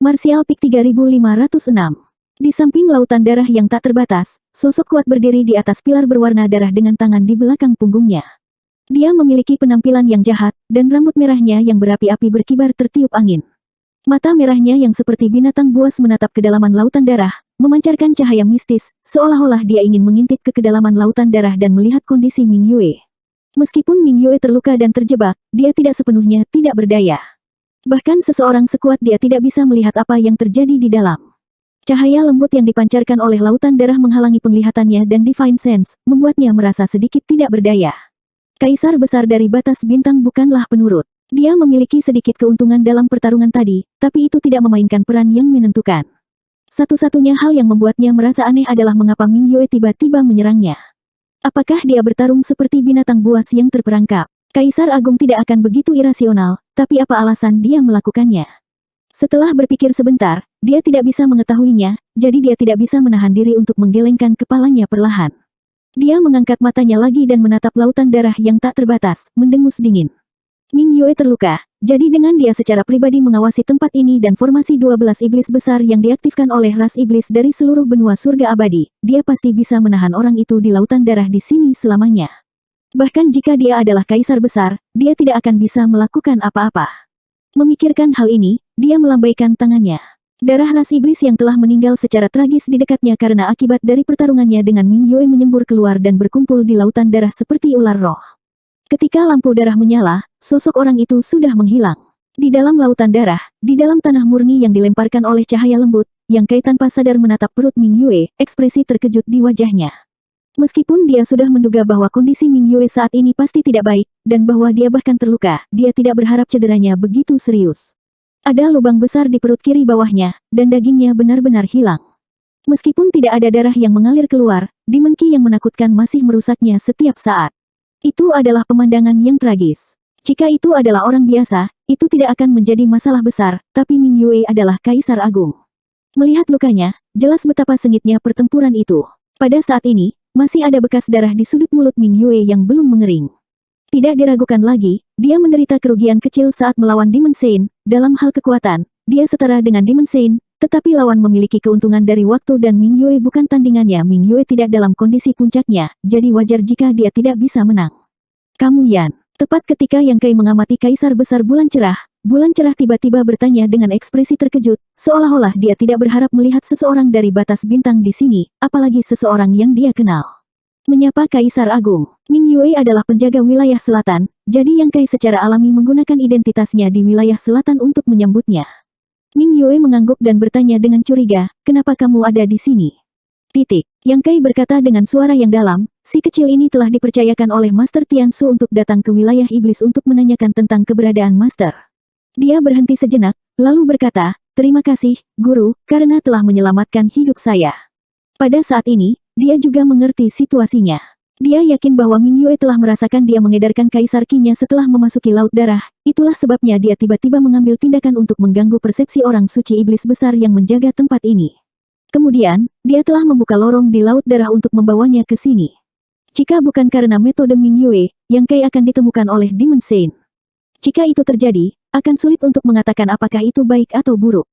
Martial Peak 3506. Di samping lautan darah yang tak terbatas, sosok kuat berdiri di atas pilar berwarna darah dengan tangan di belakang punggungnya. Dia memiliki penampilan yang jahat, dan rambut merahnya yang berapi-api berkibar tertiup angin. Mata merahnya yang seperti binatang buas menatap kedalaman lautan darah, memancarkan cahaya mistis, seolah-olah dia ingin mengintip ke kedalaman lautan darah dan melihat kondisi Ming Yue. Meskipun Ming Yue terluka dan terjebak, dia tidak sepenuhnya tidak berdaya. Bahkan seseorang sekuat dia tidak bisa melihat apa yang terjadi di dalam. Cahaya lembut yang dipancarkan oleh lautan darah menghalangi penglihatannya dan Divine Sense, membuatnya merasa sedikit tidak berdaya. Kaisar besar dari batas bintang bukanlah penurut. Dia memiliki sedikit keuntungan dalam pertarungan tadi, tapi itu tidak memainkan peran yang menentukan. Satu-satunya hal yang membuatnya merasa aneh adalah mengapa Ming Yue tiba-tiba menyerangnya. Apakah dia bertarung seperti binatang buas yang terperangkap? Kaisar Agung tidak akan begitu irasional, tapi apa alasan dia melakukannya? Setelah berpikir sebentar, dia tidak bisa mengetahuinya, jadi dia tidak bisa menahan diri untuk menggelengkan kepalanya perlahan. Dia mengangkat matanya lagi dan menatap lautan darah yang tak terbatas, mendengus dingin. Ming Yue terluka, jadi dengan dia secara pribadi mengawasi tempat ini dan formasi 12 iblis besar yang diaktifkan oleh ras iblis dari seluruh benua surga abadi, dia pasti bisa menahan orang itu di lautan darah di sini selamanya. Bahkan jika dia adalah kaisar besar, dia tidak akan bisa melakukan apa-apa. Memikirkan hal ini, dia melambaikan tangannya. Darah ras iblis yang telah meninggal secara tragis di dekatnya karena akibat dari pertarungannya dengan Ming Yue menyembur keluar dan berkumpul di lautan darah seperti ular roh. Ketika lampu darah menyala, sosok orang itu sudah menghilang. Di dalam lautan darah, di dalam tanah murni yang dilemparkan oleh cahaya lembut, Yang Kai tanpa sadar menatap perut Ming Yue, ekspresi terkejut di wajahnya. Meskipun dia sudah menduga bahwa kondisi Ming Yue saat ini pasti tidak baik, dan bahwa dia bahkan terluka, dia tidak berharap cederanya begitu serius. Ada lubang besar di perut kiri bawahnya, dan dagingnya benar-benar hilang. Meskipun tidak ada darah yang mengalir keluar, dimenki yang menakutkan masih merusaknya setiap saat. Itu adalah pemandangan yang tragis. Jika itu adalah orang biasa, itu tidak akan menjadi masalah besar, tapi Ming Yue adalah Kaisar Agung. Melihat lukanya, jelas betapa sengitnya pertempuran itu. Pada saat ini, masih ada bekas darah di sudut mulut Ming Yue yang belum mengering. Tidak diragukan lagi, dia menderita kerugian kecil saat melawan Demon Saint. Dalam hal kekuatan, dia setara dengan Demon Saint, tetapi lawan memiliki keuntungan dari waktu dan Ming Yue bukan tandingannya. Ming Yue tidak dalam kondisi puncaknya, jadi wajar jika dia tidak bisa menang. Kamu Yan. Tepat ketika Yang Kai mengamati Kaisar Besar Bulan Cerah tiba-tiba bertanya dengan ekspresi terkejut, seolah-olah dia tidak berharap melihat seseorang dari batas bintang di sini, apalagi seseorang yang dia kenal. Menyapa Kaisar Agung, Ming Yue adalah penjaga wilayah selatan, jadi Yang Kai secara alami menggunakan identitasnya di wilayah selatan untuk menyambutnya. Ming Yue mengangguk dan bertanya dengan curiga, kenapa kamu ada di sini? Yang Kai berkata dengan suara yang dalam, si kecil ini telah dipercayakan oleh Master Tian Su untuk datang ke wilayah iblis untuk menanyakan tentang keberadaan Master. Dia berhenti sejenak, lalu berkata, terima kasih, Guru, karena telah menyelamatkan hidup saya. Pada saat ini, dia juga mengerti situasinya. Dia yakin bahwa Ming Yue telah merasakan dia mengedarkan Kaisar Qi-nya setelah memasuki Laut Darah, itulah sebabnya dia tiba-tiba mengambil tindakan untuk mengganggu persepsi orang suci iblis besar yang menjaga tempat ini. Kemudian, dia telah membuka lorong di Laut Darah untuk membawanya ke sini. Jika bukan karena metode Ming Yue, Yang Kai akan ditemukan oleh Demon Saint. Jika itu terjadi, akan sulit untuk mengatakan apakah itu baik atau buruk.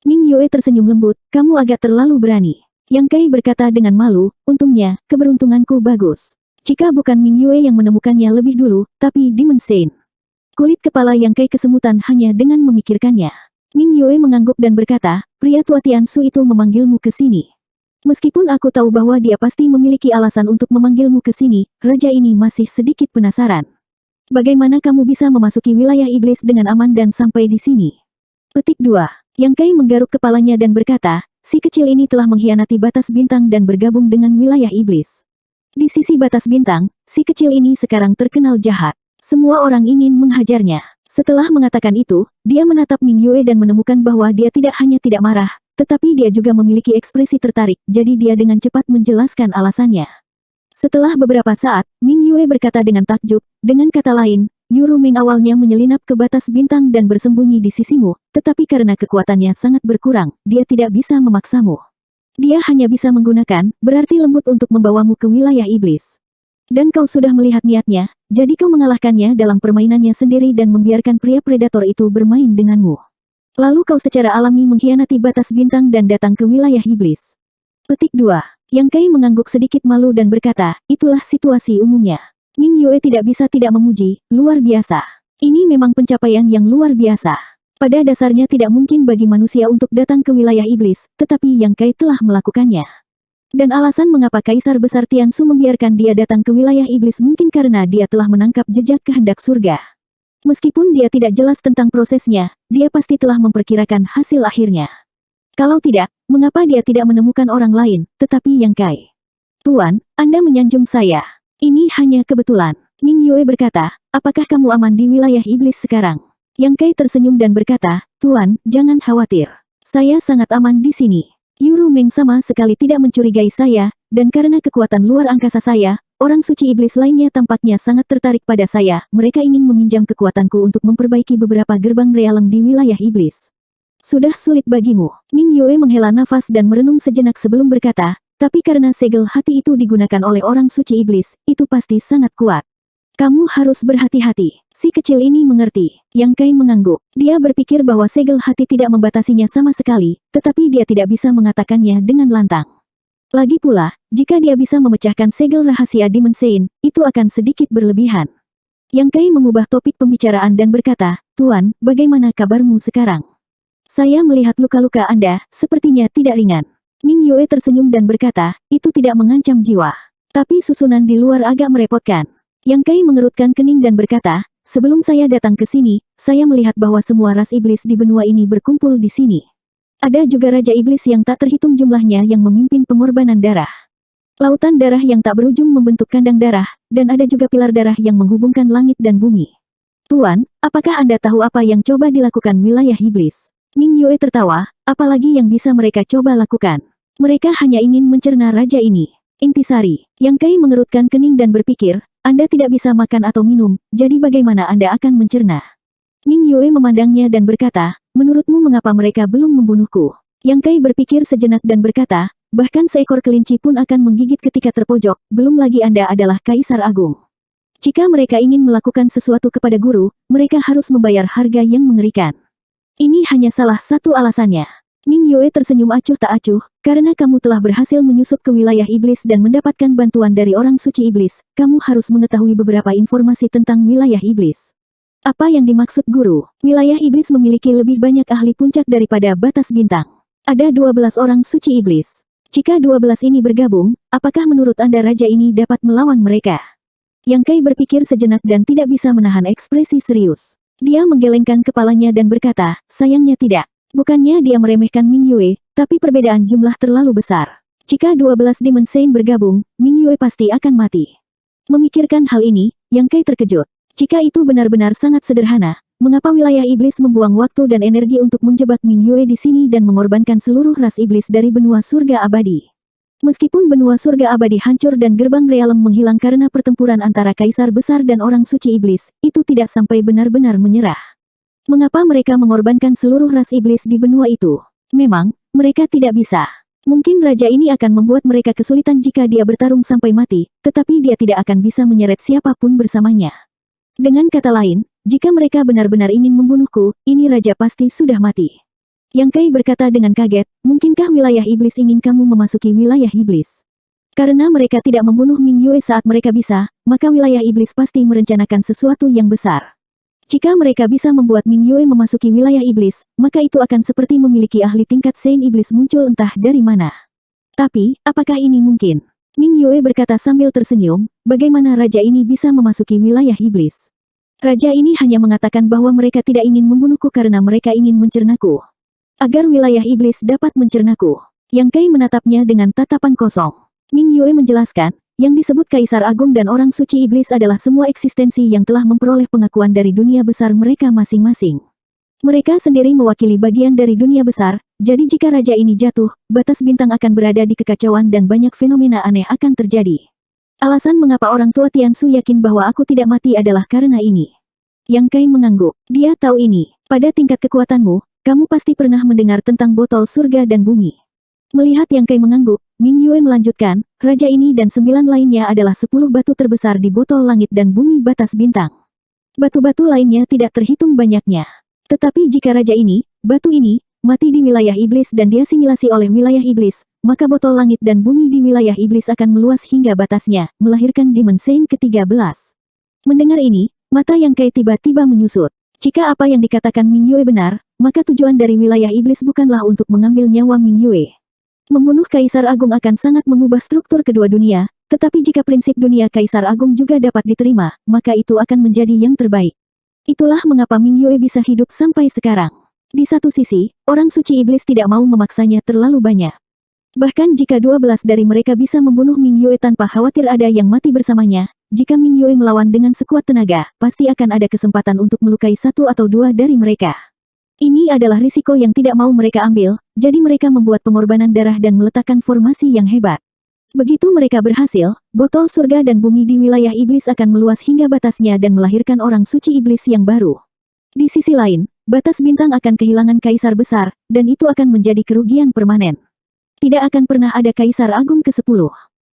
Ming Yue tersenyum lembut, kamu agak terlalu berani. Yang Kai berkata dengan malu, untungnya, keberuntunganku bagus. Jika bukan Ming Yue yang menemukannya lebih dulu, tapi Demon Saint. Kulit kepala Yang Kai kesemutan hanya dengan memikirkannya. Ming Yue mengangguk dan berkata, pria tua Tian Su itu memanggilmu ke sini. Meskipun aku tahu bahwa dia pasti memiliki alasan untuk memanggilmu ke sini, raja ini masih sedikit penasaran. Bagaimana kamu bisa memasuki wilayah iblis dengan aman dan sampai di sini? Petik 2. Yang Kai menggaruk kepalanya dan berkata, si kecil ini telah mengkhianati batas bintang dan bergabung dengan wilayah iblis. Di sisi batas bintang, si kecil ini sekarang terkenal jahat. Semua orang ingin menghajarnya. Setelah mengatakan itu, dia menatap Ming Yue dan menemukan bahwa dia tidak hanya tidak marah, tetapi dia juga memiliki ekspresi tertarik, jadi dia dengan cepat menjelaskan alasannya. Setelah beberapa saat, Ming Yue berkata dengan takjub, dengan kata lain, Yuru Ming awalnya menyelinap ke batas bintang dan bersembunyi di sisimu, tetapi karena kekuatannya sangat berkurang, dia tidak bisa memaksamu. Dia hanya bisa menggunakan, berarti lembut untuk membawamu ke wilayah iblis. Dan kau sudah melihat niatnya, jadi kau mengalahkannya dalam permainannya sendiri dan membiarkan pria predator itu bermain denganmu. Lalu kau secara alami mengkhianati batas bintang dan datang ke wilayah iblis. Petik 2. Yang Kai mengangguk sedikit malu dan berkata, itulah situasi umumnya. Ning Yue tidak bisa tidak memuji, luar biasa. Ini memang pencapaian yang luar biasa. Pada dasarnya tidak mungkin bagi manusia untuk datang ke wilayah iblis, tetapi Yang Kai telah melakukannya. Dan alasan mengapa Kaisar Besar Tiansu membiarkan dia datang ke wilayah iblis mungkin karena dia telah menangkap jejak kehendak surga. Meskipun dia tidak jelas tentang prosesnya, dia pasti telah memperkirakan hasil akhirnya. Kalau tidak, mengapa dia tidak menemukan orang lain, tetapi Yang Kai? Tuan, Anda menyanjung saya. Ini hanya kebetulan. Ning Yue berkata, apakah kamu aman di wilayah iblis sekarang? Yang Kai tersenyum dan berkata, Tuan, jangan khawatir. Saya sangat aman di sini. Yuru Meng sama sekali tidak mencurigai saya, dan karena kekuatan luar angkasa saya, orang suci iblis lainnya tampaknya sangat tertarik pada saya. Mereka ingin meminjam kekuatanku untuk memperbaiki beberapa gerbang realem di wilayah iblis. Sudah sulit bagimu. Ning Yue menghela nafas dan merenung sejenak sebelum berkata, tapi karena segel hati itu digunakan oleh orang suci iblis, itu pasti sangat kuat. Kamu harus berhati-hati. Si kecil ini mengerti. Yang Kai mengangguk. Dia berpikir bahwa segel hati tidak membatasinya sama sekali, tetapi dia tidak bisa mengatakannya dengan lantang. Lagi pula, jika dia bisa memecahkan segel rahasia Demon Sein, itu akan sedikit berlebihan. Yang Kai mengubah topik pembicaraan dan berkata, Tuan, bagaimana kabarmu sekarang? Saya melihat luka-luka Anda, sepertinya tidak ringan. Ning Yue tersenyum dan berkata, itu tidak mengancam jiwa. Tapi susunan di luar agak merepotkan. Yang Kai mengerutkan kening dan berkata, sebelum saya datang ke sini, saya melihat bahwa semua ras iblis di benua ini berkumpul di sini. Ada juga Raja Iblis yang tak terhitung jumlahnya yang memimpin pengorbanan darah. Lautan darah yang tak berujung membentuk kandang darah, dan ada juga pilar darah yang menghubungkan langit dan bumi. Tuan, apakah Anda tahu apa yang coba dilakukan wilayah iblis? Ning Yue tertawa, apalagi yang bisa mereka coba lakukan? Mereka hanya ingin mencerna raja ini. Intisari, Yang Kai mengerutkan kening dan berpikir, Anda tidak bisa makan atau minum, jadi bagaimana Anda akan mencerna? Ning Yue memandangnya dan berkata, menurutmu mengapa mereka belum membunuhku? Yang Kai berpikir sejenak dan berkata, bahkan seekor kelinci pun akan menggigit ketika terpojok, belum lagi Anda adalah Kaisar Agung. Jika mereka ingin melakukan sesuatu kepada guru, mereka harus membayar harga yang mengerikan. Ini hanya salah satu alasannya. Ning Yue tersenyum acuh tak acuh, karena kamu telah berhasil menyusup ke wilayah iblis dan mendapatkan bantuan dari orang suci iblis, kamu harus mengetahui beberapa informasi tentang wilayah iblis. Apa yang dimaksud guru? Wilayah iblis memiliki lebih banyak ahli puncak daripada batas bintang. Ada 12 orang suci iblis. Jika 12 ini bergabung, apakah menurut Anda raja ini dapat melawan mereka? Yang Kai berpikir sejenak dan tidak bisa menahan ekspresi serius. Dia menggelengkan kepalanya dan berkata, sayangnya tidak. Bukannya dia meremehkan Ming Yue, tapi perbedaan jumlah terlalu besar. Jika 12 Demon Sein bergabung, Ming Yue pasti akan mati. Memikirkan hal ini, Yang Kai terkejut. Jika itu benar-benar sangat sederhana, mengapa wilayah iblis membuang waktu dan energi untuk menjebak Ming Yue di sini dan mengorbankan seluruh ras iblis dari benua surga abadi? Meskipun benua surga abadi hancur dan gerbang realem menghilang karena pertempuran antara Kaisar Besar dan orang suci iblis, itu tidak sampai benar-benar menyerah. Mengapa mereka mengorbankan seluruh ras iblis di benua itu? Memang, mereka tidak bisa. Mungkin raja ini akan membuat mereka kesulitan jika dia bertarung sampai mati, tetapi dia tidak akan bisa menyeret siapapun bersamanya. Dengan kata lain, jika mereka benar-benar ingin membunuhku, ini raja pasti sudah mati. Yang Kai berkata dengan kaget, mungkinkah wilayah iblis ingin kamu memasuki wilayah iblis? Karena mereka tidak membunuh Ming Yue saat mereka bisa, maka wilayah iblis pasti merencanakan sesuatu yang besar. Jika mereka bisa membuat Ming Yue memasuki wilayah iblis, maka itu akan seperti memiliki ahli tingkat Sein iblis muncul entah dari mana. Tapi, apakah ini mungkin? Ming Yue berkata sambil tersenyum, bagaimana raja ini bisa memasuki wilayah iblis? Raja ini hanya mengatakan bahwa mereka tidak ingin membunuhku karena mereka ingin mencernaku. Agar wilayah iblis dapat mencernaku. Yang Kai menatapnya dengan tatapan kosong. Ming Yue menjelaskan, yang disebut Kaisar Agung dan orang suci iblis adalah semua eksistensi yang telah memperoleh pengakuan dari dunia besar mereka masing-masing. Mereka sendiri mewakili bagian dari dunia besar, jadi jika raja ini jatuh, batas bintang akan berada di kekacauan dan banyak fenomena aneh akan terjadi. Alasan mengapa orang tua Tiansu yakin bahwa aku tidak mati adalah karena ini. Yang Kai mengangguk. Dia tahu ini. Pada tingkat kekuatanmu, kamu pasti pernah mendengar tentang botol surga dan bumi. Melihat Yang Kai mengangguk, Ming Yue melanjutkan, raja ini dan 9 lainnya adalah 10 batu terbesar di botol langit dan bumi batas bintang. Batu-batu lainnya tidak terhitung banyaknya. Tetapi jika raja ini, batu ini, mati di wilayah iblis dan diasimilasi oleh wilayah iblis, maka botol langit dan bumi di wilayah iblis akan meluas hingga batasnya, melahirkan Demon Saint ke-13. Mendengar ini, mata Yang Kai tiba-tiba menyusut. Jika apa yang dikatakan Ming Yue benar, maka tujuan dari wilayah iblis bukanlah untuk mengambil nyawa Ming Yue. Membunuh Kaisar Agung akan sangat mengubah struktur kedua dunia, tetapi jika prinsip dunia Kaisar Agung juga dapat diterima, maka itu akan menjadi yang terbaik. Itulah mengapa Ming Yue bisa hidup sampai sekarang. Di satu sisi, orang suci iblis tidak mau memaksanya terlalu banyak. Bahkan jika 12 dari mereka bisa membunuh Ming Yue tanpa khawatir ada yang mati bersamanya, jika Ming Yue melawan dengan sekuat tenaga, pasti akan ada kesempatan untuk melukai satu atau dua dari mereka. Ini adalah risiko yang tidak mau mereka ambil, jadi mereka membuat pengorbanan darah dan meletakkan formasi yang hebat. Begitu mereka berhasil, botol surga dan bumi di wilayah iblis akan meluas hingga batasnya dan melahirkan orang suci iblis yang baru. Di sisi lain, batas bintang akan kehilangan kaisar besar, dan itu akan menjadi kerugian permanen. Tidak akan pernah ada kaisar agung ke-10.